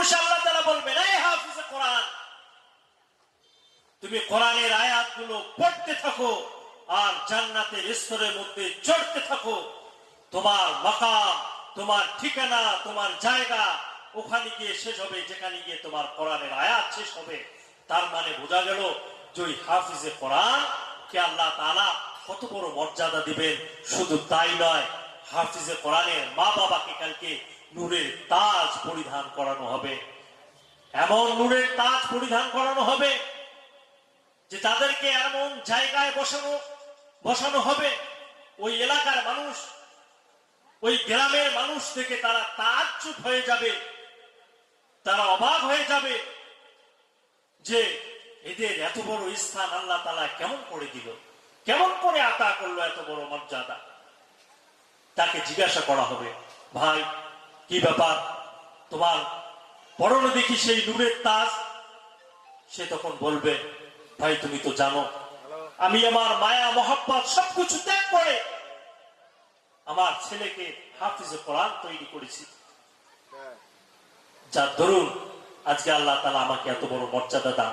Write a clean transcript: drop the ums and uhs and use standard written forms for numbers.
বসে আল্লাহ তাআলা বলবেন, এই হাফিজে কোরআন, তুমি কোরআনের আয়াতগুলো পড়তে থাকো আর জান্নাতের স্তরের মধ্যে চড়তে থাকো। তোমার মাকাম, তোমার ঠিকানা, তোমার জায়গা ওখানে গিয়ে শেষ হবে যেখানে গিয়ে তোমার কোরআনের আয়াত শেষ হবে। তার মানে বোঝা গেল যে ওই হাফিজে কোরআন কে আল্লাহ তাআলা কত বড় মর্যাদা দিবেন। শুধু তাই নয়, হাফিজে কোরআনের মা বাবাকে কালকে নূরের তাজ পরিধান করানো হবে। এমন নূরের তাজ পরিধান করানো হবে যে তাদেরকে এমন জায়গায় বসানো হবে, ওই এলাকার মানুষ, ওই গ্রামের মানুষ থেকে তারা তাজ্জুব হয়ে যাবে, তারা অবাক হয়ে যাবে যে এদের এত বড় স্থান আল্লাহ তাআলা কেমন করে দিল, কেমন করে আতা করলো এত বড় মর্যাদা। তাকে জিজ্ঞাসা করা হবে, ভাই কি ব্যাপার, তোমার পরনে দেখি সেই নূরের তাজ। সে তখন বলবে, ভাই তুমি তো জানো আমি আমার মায়া মহব্বত সবকিছু ত্যাগ করে আমার ছেলেকে হাফিজে কোরআন তৈরি করেছি, যার দরুন আজকে আল্লাহ তাআলা আমাকে এত বড় মর্যাদা দান